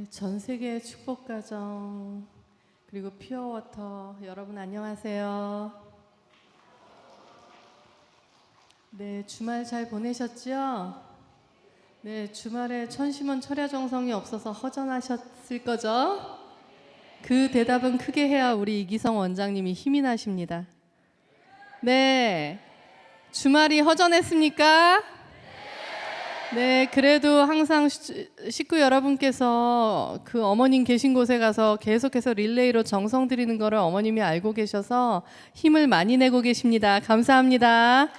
전 세계 축복가정 그리고 퓨어워터 여러분 안녕하세요. 네, 주말 잘 보내셨죠? 네, 주말에 천심원 철야정성이 없어서 허전하셨을 거죠? 그 대답은 크게 해야 우리 이기성 원장님이 힘이 나십니다. 네, 주말이 허전했습니까? 네, 그래도 항상 식구 여러분께서 그 어머님 계신 곳에 가서 계속해서 릴레이로 정성 드리는 거를 어머님이 알고 계셔서 힘을 많이 내고 계십니다. 감사합니다.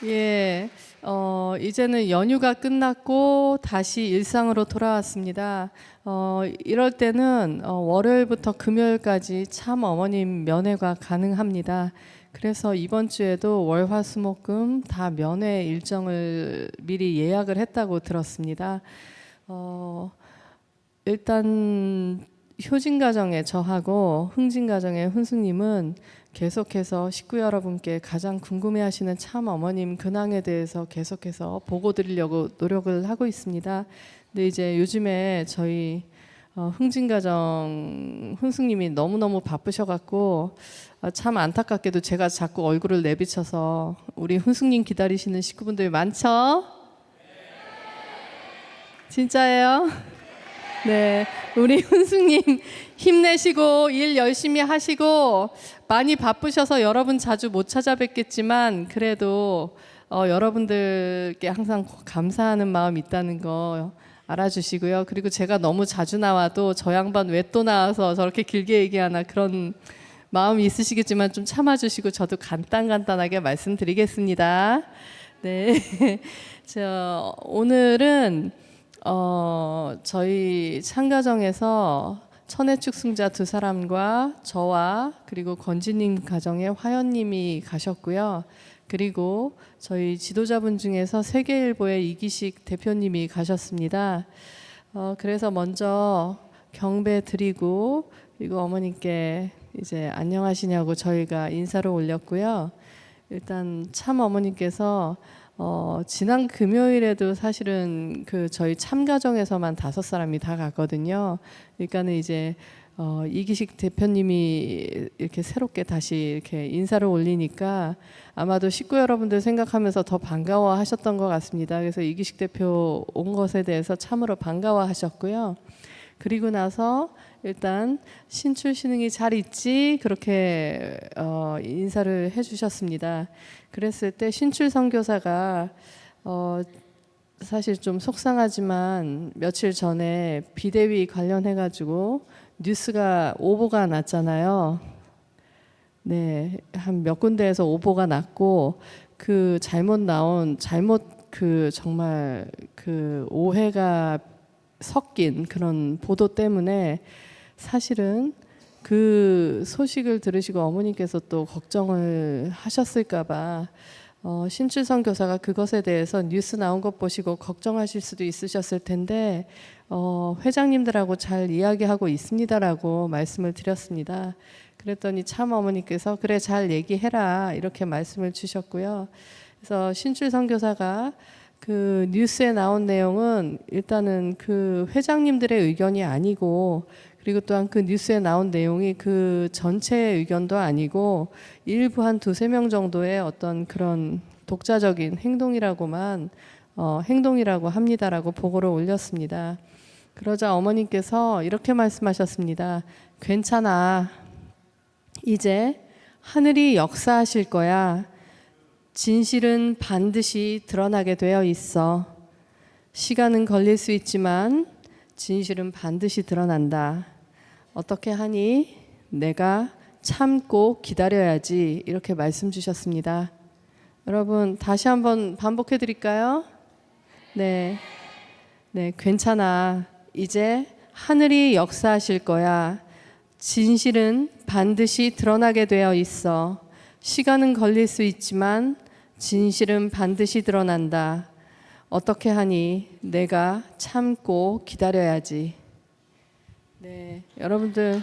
예, 이제는 연휴가 끝났고 다시 일상으로 돌아왔습니다. 이럴 때는 월요일부터 금요일까지 참 어머님 면회가 가능합니다. 그래서 이번 주에도 월, 화, 수, 목, 금 다 면회 일정을 미리 예약을 했다고 들었습니다. 일단 효진가정의 저하고 흥진가정의 훈수님은 계속해서 식구 여러분께 가장 궁금해하시는 참 어머님 근황에 대해서 계속해서 보고 드리려고 노력을 하고 있습니다. 근데 이제 요즘에 저희 흥진가정 훈수님이 너무너무 바쁘셔갖고 참 안타깝게도 제가 자꾸 얼굴을 내비쳐서 우리 훈수님 기다리시는 식구분들이 많죠? 진짜예요? 네, 우리 훈수님 힘내시고 일 열심히 하시고 많이 바쁘셔서 여러분 자주 못 찾아뵙겠지만 그래도 여러분들께 항상 감사하는 마음이 있다는 거 알아주시고요. 그리고 제가 너무 자주 나와도 저 양반 왜 또 나와서 저렇게 길게 얘기하나 그런 마음이 있으시겠지만 좀 참아주시고 저도 간단하게 말씀드리겠습니다. 네, 오늘은 저희 참가정에서 천혜축 승자 2사람과 저와 그리고 건지님 가정에 화연님이 가셨고요. 그리고 저희 지도자분 중에서 세계일보의 이기식 대표님이 가셨습니다. 그래서 먼저 경배 드리고 그리고 어머님께 이제 안녕하시냐고 저희가 인사를 올렸고요. 일단 참 어머님께서 지난 금요일에도 사실은 그 저희 참가정에서만 5사람이 다 갔거든요. 그러니까는 이제 이기식 대표님이 이렇게 새롭게 다시 이렇게 인사를 올리니까 아마도 식구 여러분들 생각하면서 더 반가워하셨던 것 같습니다. 그래서 이기식 대표 온 것에 대해서 참으로 반가워하셨고요. 그리고 나서 일단 신출 신흥이 잘 있지 그렇게 인사를 해주셨습니다. 그랬을 때 신출 선교사가 사실 좀 속상하지만 며칠 전에 비대위 관련해 가지고 뉴스가 오보가 났잖아요. 네, 한 몇 군데에서 오보가 났고 그 잘못 그 정말 그 오해가 섞인 그런 보도 때문에 사실은 그 소식을 들으시고 어머님께서 또 걱정을 하셨을까봐 신출 선교사가 그것에 대해서 뉴스 나온 것 보시고 걱정하실 수도 있으셨을 텐데 회장님들하고 잘 이야기하고 있습니다라고 말씀을 드렸습니다. 그랬더니 참 어머니께서 그래 잘 얘기해라 이렇게 말씀을 주셨고요. 그래서 신출 선교사가 그 뉴스에 나온 내용은 일단은 그 회장님들의 의견이 아니고 그리고 또한 그 뉴스에 나온 내용이 그 전체의 의견도 아니고 일부 한 2-3명 정도의 어떤 그런 독자적인 행동이라고만 행동이라고 합니다라고 보고를 올렸습니다. 그러자 어머님께서 이렇게 말씀하셨습니다. 괜찮아. 이제 하늘이 역사하실 거야. 진실은 반드시 드러나게 되어 있어. 시간은 걸릴 수 있지만 진실은 반드시 드러난다. 어떻게 하니? 내가 참고 기다려야지. 이렇게 말씀 주셨습니다. 여러분 다시 한번 반복해 드릴까요? 네, 괜찮아. 이제 하늘이 역사하실 거야. 진실은 반드시 드러나게 되어 있어. 시간은 걸릴 수 있지만 진실은 반드시 드러난다. 어떻게 하니? 내가 참고 기다려야지. 네, 여러분들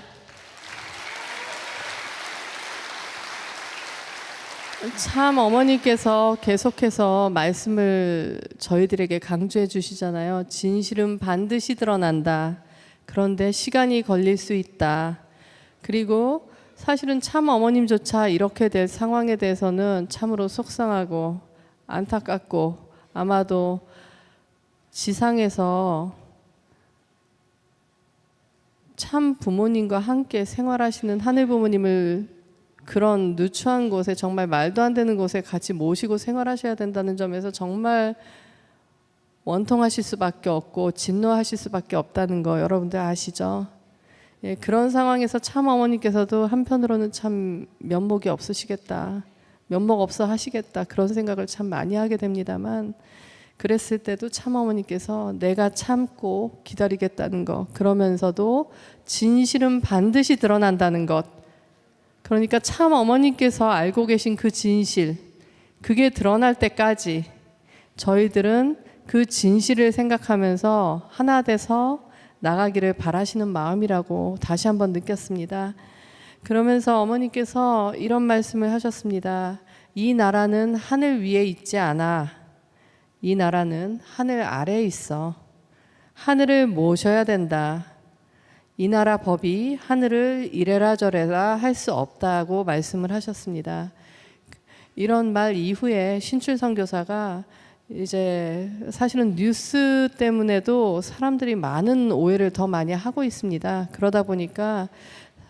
참 어머니께서 계속해서 말씀을 저희들에게 강조해 주시잖아요. 진실은 반드시 드러난다. 그런데 시간이 걸릴 수 있다. 그리고 사실은 참 어머님조차 이렇게 될 상황에 대해서는 참으로 속상하고 안타깝고 아마도 지상에서 참 부모님과 함께 생활하시는 하늘 부모님을 그런 누추한 곳에 정말 말도 안 되는 곳에 같이 모시고 생활하셔야 된다는 점에서 정말 원통하실 수밖에 없고 진노하실 수밖에 없다는 거 여러분들 아시죠? 예, 그런 상황에서 참 어머니께서도 한편으로는 참 면목이 없으시겠다, 면목 없어 하시겠다 그런 생각을 참 많이 하게 됩니다만 그랬을 때도 참 어머니께서 내가 참고 기다리겠다는 것, 그러면서도 진실은 반드시 드러난다는 것, 그러니까 참 어머니께서 알고 계신 그 진실, 그게 드러날 때까지 저희들은 그 진실을 생각하면서 하나 돼서 나가기를 바라시는 마음이라고 다시 한번 느꼈습니다. 그러면서 어머니께서 이런 말씀을 하셨습니다. 이 나라는 하늘 위에 있지 않아. 이 나라는 하늘 아래에 있어. 하늘을 모셔야 된다. 이 나라 법이 하늘을 이래라 저래라 할 수 없다고 말씀을 하셨습니다. 이런 말 이후에 신출 선교사가 이제 사실은 뉴스 때문에도 사람들이 많은 오해를 더 많이 하고 있습니다. 그러다 보니까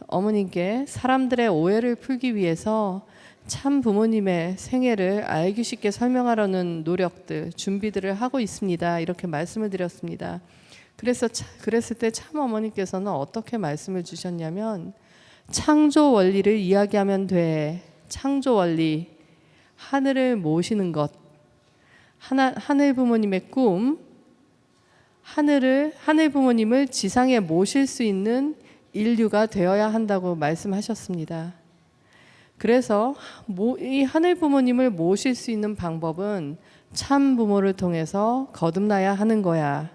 어머님께 사람들의 오해를 풀기 위해서 참 부모님의 생애를 알기 쉽게 설명하려는 노력들, 준비들을 하고 있습니다. 이렇게 말씀을 드렸습니다. 그랬을 때 참 어머니께서는 어떻게 말씀을 주셨냐면 창조 원리를 이야기하면 돼. 창조 원리, 하늘을 모시는 것, 하늘 부모님의 꿈, 하늘 부모님을 지상에 모실 수 있는 인류가 되어야 한다고 말씀하셨습니다. 그래서 이 하늘 부모님을 모실 수 있는 방법은 참 부모를 통해서 거듭나야 하는 거야.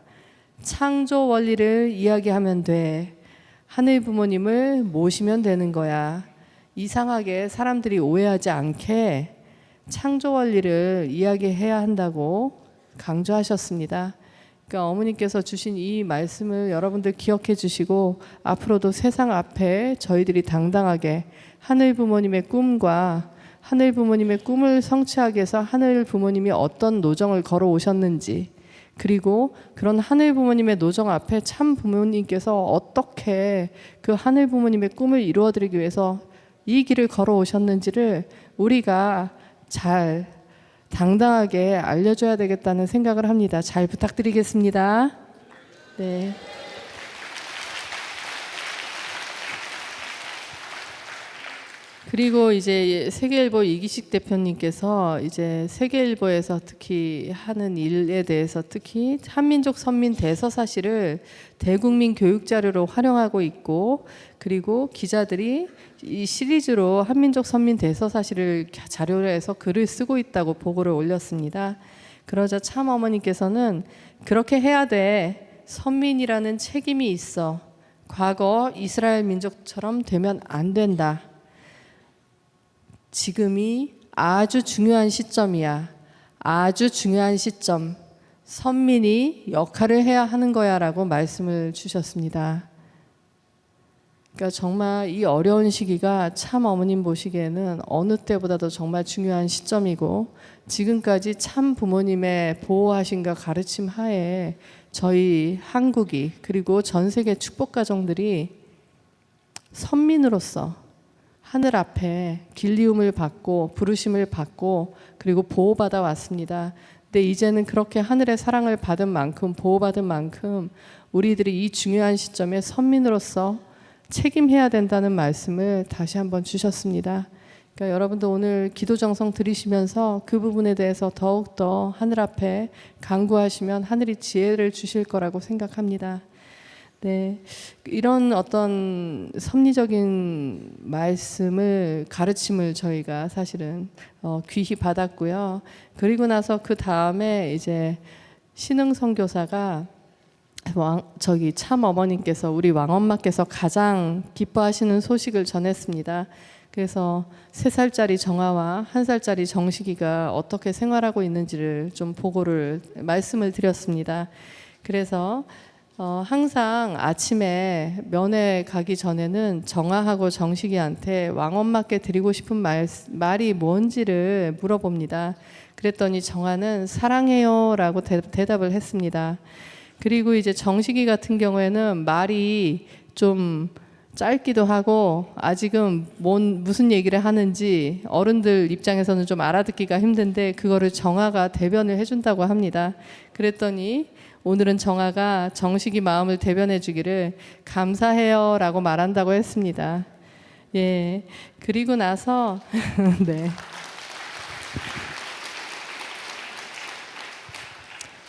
창조 원리를 이야기하면 돼. 하늘 부모님을 모시면 되는 거야. 이상하게 사람들이 오해하지 않게 창조 원리를 이야기해야 한다고 강조하셨습니다. 그러니까 어머니께서 주신 이 말씀을 여러분들 기억해 주시고 앞으로도 세상 앞에 저희들이 당당하게 하늘 부모님의 꿈과 하늘 부모님의 꿈을 성취하기 위해서 하늘 부모님이 어떤 노정을 걸어오셨는지, 그리고 그런 하늘 부모님의 노정 앞에 참 부모님께서 어떻게 그 하늘 부모님의 꿈을 이루어드리기 위해서 이 길을 걸어오셨는지를 우리가 잘 당당하게 알려줘야 되겠다는 생각을 합니다. 잘 부탁드리겠습니다. 네. 그리고 이제 세계일보 이기식 대표님께서 이제 세계일보에서 특히 하는 일에 대해서 특히 한민족 선민 대서사실을 대국민 교육 자료로 활용하고 있고, 그리고 기자들이 이 시리즈로 한민족 선민 대서사실을 자료로 해서 글을 쓰고 있다고 보고를 올렸습니다. 그러자 참 어머니께서는 그렇게 해야 돼. 선민이라는 책임이 있어. 과거 이스라엘 민족처럼 되면 안 된다. 지금이 아주 중요한 시점이야. 아주 중요한 시점. 선민이 역할을 해야 하는 거야 라고 말씀을 주셨습니다. 그러니까 정말 이 어려운 시기가 참 어머님 보시기에는 어느 때보다도 정말 중요한 시점이고, 지금까지 참 부모님의 보호하심과 가르침 하에 저희 한국이, 그리고 전 세계 축복 가정들이 선민으로서 하늘 앞에 길리움을 받고 부르심을 받고 그리고 보호받아 왔습니다. 근데 이제는 그렇게 하늘의 사랑을 받은 만큼, 보호받은 만큼 우리들이 이 중요한 시점에 선민으로서 책임해야 된다는 말씀을 다시 한번 주셨습니다. 그러니까 여러분도 오늘 기도 정성 드리시면서 그 부분에 대해서 더욱더 하늘 앞에 간구하시면 하늘이 지혜를 주실 거라고 생각합니다. 네, 이런 어떤 섭리적인 말씀을, 가르침을 저희가 사실은 귀히 받았고요. 그리고 나서 그 다음에 이제 신흥 선교사가 참 어머님께서, 우리 왕엄마께서 가장 기뻐하시는 소식을 전했습니다. 그래서 3살짜리 정아와 1살짜리 정식이가 어떻게 생활하고 있는지를 좀 말씀을 드렸습니다. 그래서 항상 아침에 면회 가기 전에는 정아하고 정식이한테 왕엄마께 드리고 싶은 말이 뭔지를 물어봅니다. 그랬더니 정아는 사랑해요 라고 대답을 했습니다. 그리고 이제 정식이 같은 경우에는 말이 좀 짧기도 하고 아직은 무슨 얘기를 하는지 어른들 입장에서는 좀 알아듣기가 힘든데 그거를 정아가 대변을 해준다고 합니다. 그랬더니 오늘은 정아가 정식이 마음을 대변해 주기를 감사해요 라고 말한다고 했습니다. 예. 그리고 나서 네.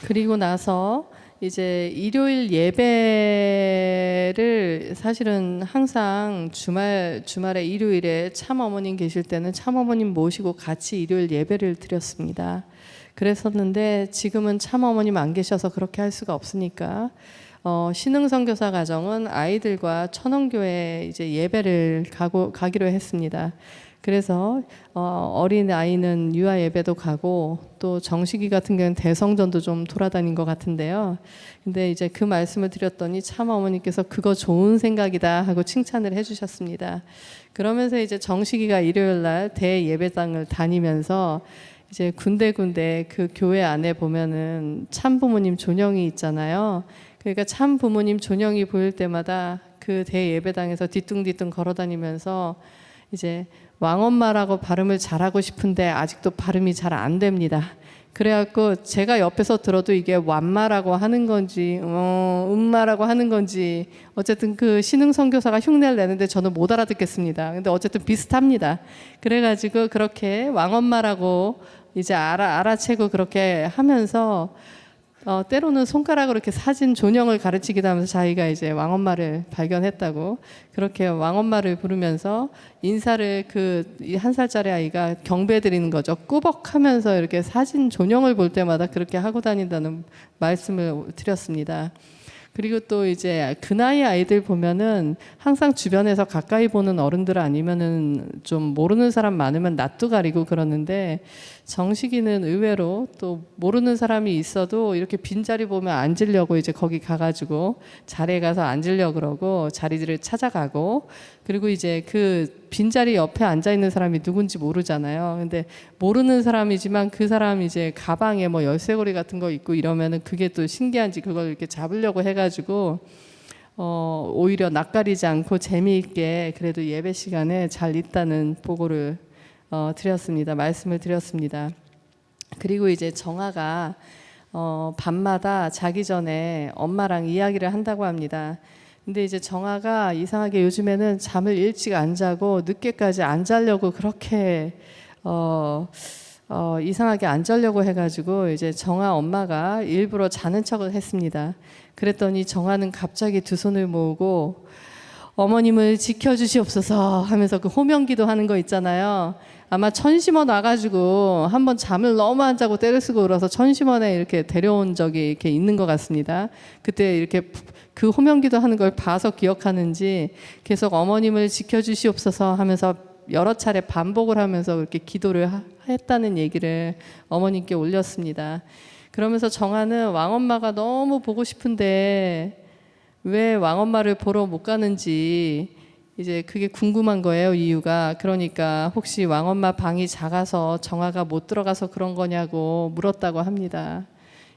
그리고 나서 이제 일요일 예배를 사실은 항상 주말에 일요일에 참어머님 계실 때는 참어머님 모시고 같이 일요일 예배를 드렸습니다. 그랬었는데 지금은 참어머님 안 계셔서 그렇게 할 수가 없으니까 신흥선교사 가정은 아이들과 천원교회 이제 예배를 가기로 했습니다. 그래서 어린 아이는 유아 예배도 가고 또 정식이 같은 경우는 대성전도 좀 돌아다닌 것 같은데요. 근데 이제 그 말씀을 드렸더니 참 어머니께서 그거 좋은 생각이다 하고 칭찬을 해주셨습니다. 그러면서 이제 정식이가 일요일 날 대예배당을 다니면서 이제 군데군데 그 교회 안에 보면은 참 부모님 존영이 있잖아요. 그러니까 참 부모님 존영이 보일 때마다 그 대예배당에서 뒤뚱뒤뚱 걸어다니면서 이제 왕엄마라고 발음을 잘하고 싶은데 아직도 발음이 잘 안 됩니다. 그래갖고 제가 옆에서 들어도 이게 완마라고 하는 건지 음마라고 하는 건지 어쨌든 그 신흥선교사가 흉내를 내는데 저는 못 알아듣겠습니다. 근데 어쨌든 비슷합니다. 그래가지고 그렇게 왕엄마라고 이제 알아채고 그렇게 하면서 때로는 손가락으로 이렇게 사진 존영을 가르치기도 하면서 자기가 이제 왕엄마를 발견했다고 그렇게 왕엄마를 부르면서 인사를 그 1살짜리 아이가 경배 드리는 거죠. 꾸벅하면서 이렇게 사진 존영을 볼 때마다 그렇게 하고 다닌다는 말씀을 드렸습니다. 그리고 또 이제 그 나이 아이들 보면은 항상 주변에서 가까이 보는 어른들 아니면은 좀 모르는 사람 많으면 낯도 가리고 그러는데 정식이는 의외로 또 모르는 사람이 있어도 이렇게 빈자리 보면 앉으려고 이제 거기 가가지고 자리에 가서 앉으려고 그러고 자리들을 찾아가고 그리고 이제 그 빈자리 옆에 앉아있는 사람이 누군지 모르잖아요. 근데 모르는 사람이지만 그 사람이 이제 가방에 뭐 열쇠고리 같은 거 있고 이러면은 그게 또 신기한지 그걸 이렇게 잡으려고 해가지고 오히려 낯가리지 않고 재미있게 그래도 예배 시간에 잘 있다는 보고를 드렸습니다. 말씀을 드렸습니다. 그리고 이제 정아가 밤마다 자기 전에 엄마랑 이야기를 한다고 합니다. 근데 이제 정아가 이상하게 요즘에는 잠을 일찍 안 자고 늦게까지 안 자려고 그렇게 이상하게 안 자려고 해가지고 이제 정아 엄마가 일부러 자는 척을 했습니다. 그랬더니 정아는 갑자기 두 손을 모으고 어머님을 지켜주시옵소서 하면서 그 호명기도 하는 거 있잖아요. 아마 천심원 와가지고 한번 잠을 너무 안 자고 때를 쓰고 울어서 천심원에 이렇게 데려온 적이 이렇게 있는 것 같습니다. 그때 이렇게 그 호명기도 하는 걸 봐서 기억하는지 계속 어머님을 지켜주시옵소서 하면서 여러 차례 반복을 하면서 그렇게 기도를 했다는 얘기를 어머님께 올렸습니다. 그러면서 정아는 왕엄마가 너무 보고 싶은데 왜 왕엄마를 보러 못 가는지 이제 그게 궁금한 거예요, 이유가. 그러니까 혹시 왕엄마 방이 작아서 정아가 못 들어가서 그런 거냐고 물었다고 합니다.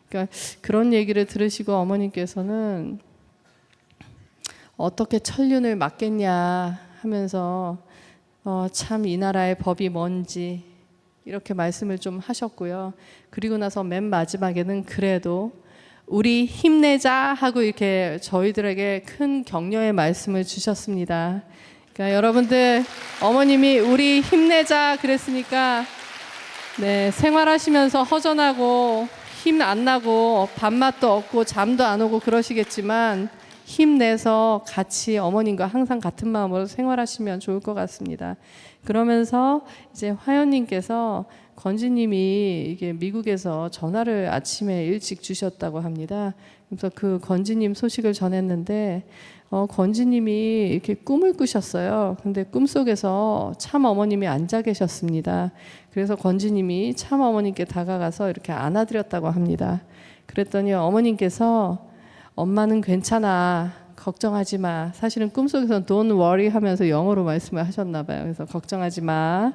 그러니까 그런 얘기를 들으시고 어머님께서는 어떻게 천륜을 막겠냐 하면서 참 이 나라의 법이 뭔지 이렇게 말씀을 좀 하셨고요. 그리고 나서 맨 마지막에는 그래도 우리 힘내자 하고 이렇게 저희들에게 큰 격려의 말씀을 주셨습니다. 그러니까 여러분들 어머님이 우리 힘내자 그랬으니까 네, 생활하시면서 허전하고 힘 안 나고 밥맛도 없고 잠도 안 오고 그러시겠지만 힘내서 같이 어머님과 항상 같은 마음으로 생활하시면 좋을 것 같습니다. 그러면서 이제 화연님께서 건지님이 이게 미국에서 전화를 아침에 일찍 주셨다고 합니다. 그래서 그 건지님 소식을 전했는데 건지님이 이렇게 꿈을 꾸셨어요. 근데 꿈속에서 참 어머님이 앉아 계셨습니다. 그래서 건지님이 참 어머님께 다가가서 이렇게 안아드렸다고 합니다. 그랬더니 어머님께서 엄마는 괜찮아. 걱정하지 마. 사실은 꿈속에서는 don't worry 하면서 영어로 말씀을 하셨나 봐요. 그래서 걱정하지 마.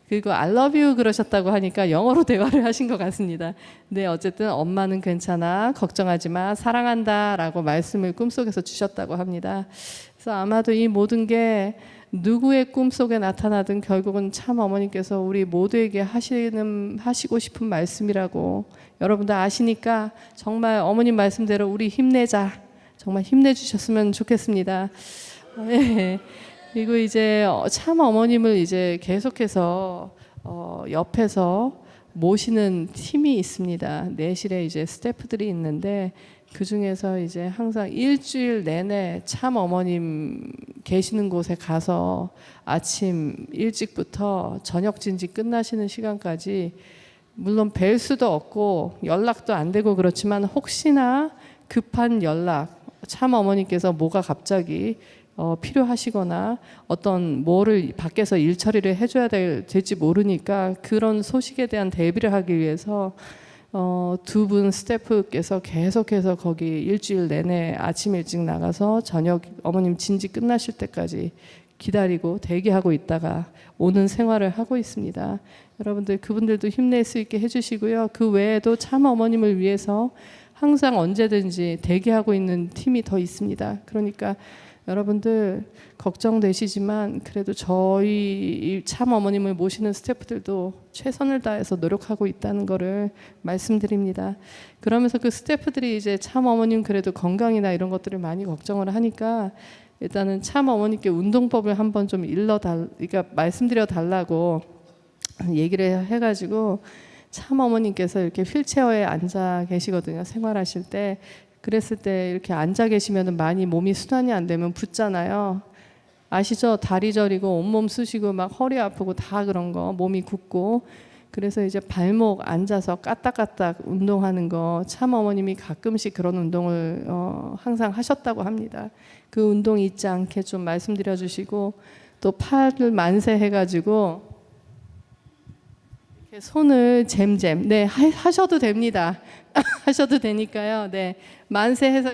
그리고 I love you 그러셨다고 하니까 영어로 대화를 하신 것 같습니다. 네, 어쨌든 엄마는 괜찮아. 걱정하지 마. 사랑한다. 라고 말씀을 꿈속에서 주셨다고 합니다. 그래서 아마도 이 모든 게 누구의 꿈속에 나타나든 결국은 참 어머니께서 우리 모두에게 하시고 싶은 말씀이라고 여러분들 아시니까 정말 어머님 말씀대로 우리 힘내자. 정말 힘내주셨으면 좋겠습니다. 네. 그리고 이제 참 어머님을 이제 계속해서 옆에서 모시는 팀이 있습니다. 내실에 이제 스태프들이 있는데 그 중에서 이제 항상 일주일 내내 참 어머님 계시는 곳에 가서 아침 일찍부터 저녁 진지 끝나시는 시간까지 물론 뵐 수도 없고 연락도 안 되고 그렇지만 혹시나 급한 연락 참 어머니께서 뭐가 갑자기 필요하시거나 어떤 뭐를 밖에서 일 처리를 해줘야 될지 모르니까 그런 소식에 대한 대비를 하기 위해서 두 분 스태프께서 계속해서 거기 일주일 내내 아침 일찍 나가서 저녁 어머님 진지 끝나실 때까지 기다리고 대기하고 있다가 오는 생활을 하고 있습니다. 여러분들 그분들도 힘낼 수 있게 해주시고요. 그 외에도 참 어머님을 위해서 항상 언제든지 대기하고 있는 팀이 더 있습니다. 그러니까 여러분들 걱정되시지만 그래도 저희 참 어머님을 모시는 스태프들도 최선을 다해서 노력하고 있다는 것을 말씀드립니다. 그러면서 그 스태프들이 이제 참 어머님 그래도 건강이나 이런 것들을 많이 걱정을 하니까 일단은 참 어머님께 운동법을 한번 좀 그러니까 말씀드려 달라고 얘기를 해가지고 참 어머님께서 이렇게 휠체어에 앉아 계시거든요. 생활하실 때. 그랬을 때 이렇게 앉아 계시면 많이 몸이 순환이 안 되면 붓잖아요. 아시죠? 다리 저리고 온몸 쑤시고 막 허리 아프고 다 그런 거 몸이 굽고 그래서 이제 발목 앉아서 까딱까딱 운동하는 거 참 어머님이 가끔씩 그런 운동을 항상 하셨다고 합니다. 그 운동 잊지 않게 좀 말씀드려 주시고 또 팔을 만세 해가지고 손을 잼잼 네 하셔도 됩니다. 하셔도 되니까요. 네 만세해서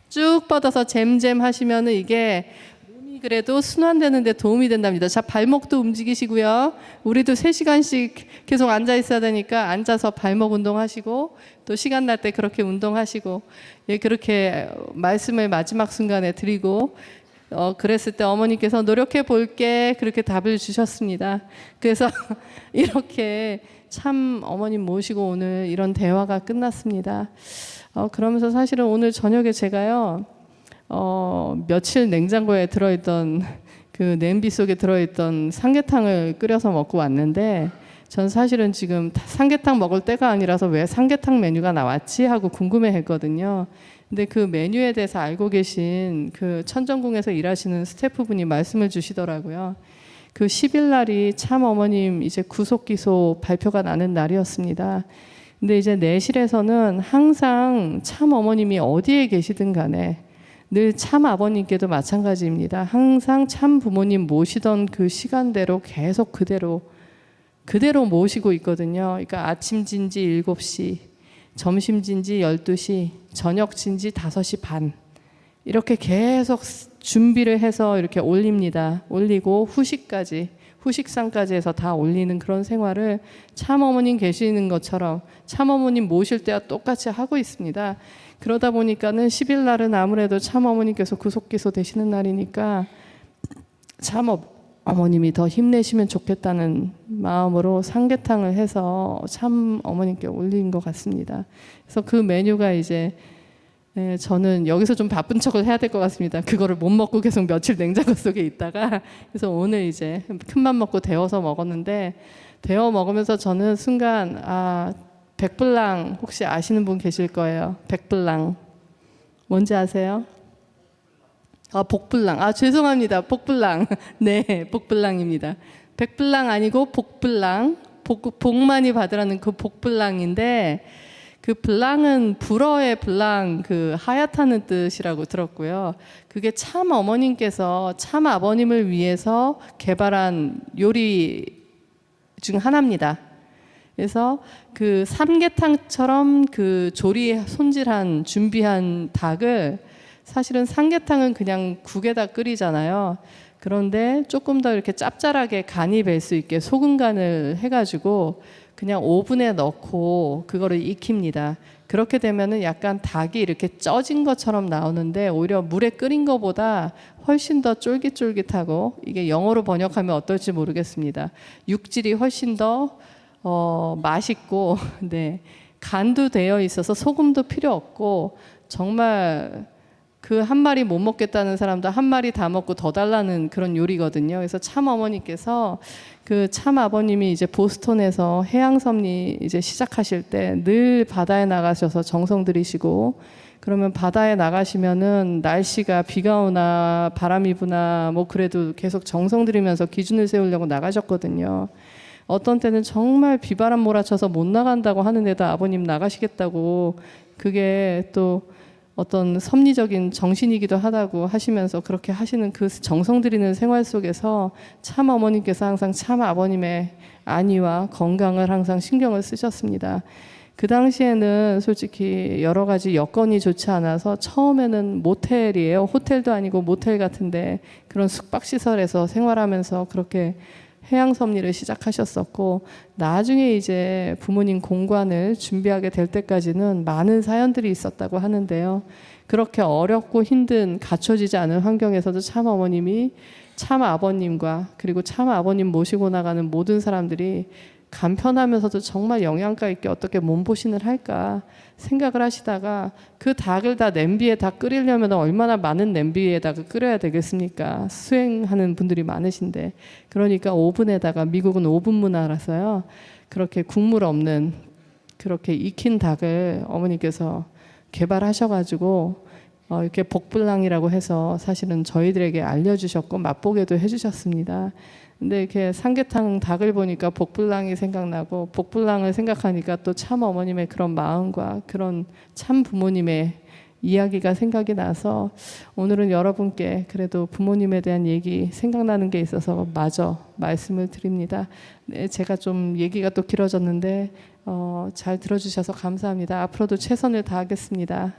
쭉 뻗어서 잼잼 하시면은 이게 몸이 그래도 순환되는데 도움이 된답니다. 자 발목도 움직이시고요. 우리도 3시간씩 계속 앉아 있어야 되니까 앉아서 발목 운동하시고 또 시간 날 때 그렇게 운동하시고 예 그렇게 말씀을 마지막 순간에 드리고. 그랬을 때 어머니께서 노력해 볼게 그렇게 답을 주셨습니다. 그래서 이렇게 참 어머님 모시고 오늘 이런 대화가 끝났습니다. 그러면서 사실은 오늘 저녁에 제가요 며칠 냉장고에 들어있던 그 냄비 속에 들어있던 삼계탕을 끓여서 먹고 왔는데 전 사실은 지금 삼계탕 먹을 때가 아니라서 왜 삼계탕 메뉴가 나왔지 하고 궁금해했거든요. 근데 그 메뉴에 대해서 알고 계신 그 천정궁에서 일하시는 스태프분이 말씀을 주시더라고요. 그 10일 날이 참 어머님 이제 구속 기소 발표가 나는 날이었습니다. 근데 이제 내실에서는 항상 참 어머님이 어디에 계시든 간에 늘 참 아버님께도 마찬가지입니다. 항상 참 부모님 모시던 그 시간대로 계속 그대로 모시고 있거든요. 그러니까 아침 진지 7시, 점심 진지 12시, 저녁 진지 5시 반 이렇게 계속 준비를 해서 이렇게 올립니다. 올리고 후식상까지 해서 다 올리는 그런 생활을 참 어머님 계시는 것처럼 참 어머님 모실 때와 똑같이 하고 있습니다. 그러다 보니까는 10일 날은 아무래도 참 어머님께서 구속기소 되시는 날이니까 참 어머님이 더 힘내시면 좋겠다는 마음으로 삼계탕을 해서 참 어머님께 올린 것 같습니다. 그래서 그 메뉴가 이제 저는 여기서 좀 바쁜 척을 해야 될 것 같습니다. 그거를 못 먹고 계속 며칠 냉장고 속에 있다가 그래서 오늘 이제 큰맘 먹고 데워서 먹었는데 데워 먹으면서 저는 순간 백블랑 혹시 아시는 분 계실 거예요. 백블랑 뭔지 아세요? 복블랑. 죄송합니다. 복블랑. 네, 복블랑입니다. 백블랑 아니고 복블랑. 복 많이 받으라는 그 복블랑인데 그 블랑은 불어의 블랑, 그 하얗다는 뜻이라고 들었고요. 그게 참 어머님께서 참 아버님을 위해서 개발한 요리 중 하나입니다. 그래서 그 삼계탕처럼 그 조리 손질한 준비한 닭을, 사실은 삼계탕은 그냥 국에다 끓이잖아요. 그런데 조금 더 이렇게 짭짤하게 간이 벨 수 있게 소금 간을 해가지고 그냥 오븐에 넣고 그거를 익힙니다. 그렇게 되면은 약간 닭이 이렇게 쪄진 것처럼 나오는데 오히려 물에 끓인 것보다 훨씬 더 쫄깃쫄깃하고, 이게 영어로 번역하면 어떨지 모르겠습니다. 육질이 훨씬 더 맛있고, 네, 간도 되어 있어서 소금도 필요 없고, 정말 그 한 마리 못 먹겠다는 사람도 한 마리 다 먹고 더 달라는 그런 요리거든요. 그래서 참 어머니께서 그 참 아버님이 이제 보스턴에서 해양섭리 이제 시작하실 때 늘 바다에 나가셔서 정성 들이시고, 그러면 바다에 나가시면은 날씨가 비가 오나 바람이 부나 뭐 그래도 계속 정성 들이면서 기준을 세우려고 나가셨거든요. 어떤 때는 정말 비바람 몰아쳐서 못 나간다고 하는데도 아버님 나가시겠다고, 그게 또 어떤 섭리적인 정신이기도 하다고 하시면서 그렇게 하시는 그 정성 들이는 생활 속에서 참 어머님께서 항상 참 아버님의 안위와 건강을 항상 신경을 쓰셨습니다. 그 당시에는 솔직히 여러 가지 여건이 좋지 않아서 처음에는 모텔이에요. 호텔도 아니고 모텔 같은데 그런 숙박시설에서 생활하면서 그렇게 해양섭리를 시작하셨었고, 나중에 이제 부모님 공관을 준비하게 될 때까지는 많은 사연들이 있었다고 하는데요. 그렇게 어렵고 힘든 갖춰지지 않은 환경에서도 참 어머님이 참 아버님과 그리고 참 아버님 모시고 나가는 모든 사람들이 간편하면서도 정말 영양가 있게 어떻게 몸보신을 할까 생각을 하시다가, 그 닭을 다 냄비에 다 끓이려면 얼마나 많은 냄비에다가 끓여야 되겠습니까? 수행하는 분들이 많으신데, 그러니까 오븐에다가, 미국은 오븐 문화라서요, 그렇게 국물 없는 그렇게 익힌 닭을 어머니께서 개발하셔가지고 이렇게 복불랑이라고 해서 사실은 저희들에게 알려주셨고 맛보게도 해주셨습니다. 근데 이렇게 삼계탕 닭을 보니까 복불랑이 생각나고, 복불랑을 생각하니까 또 참 어머님의 그런 마음과 그런 참 부모님의 이야기가 생각이 나서 오늘은 여러분께 그래도 부모님에 대한 얘기 생각나는 게 있어서 마저 말씀을 드립니다. 네, 제가 좀 얘기가 또 길어졌는데 잘 들어주셔서 감사합니다. 앞으로도 최선을 다하겠습니다.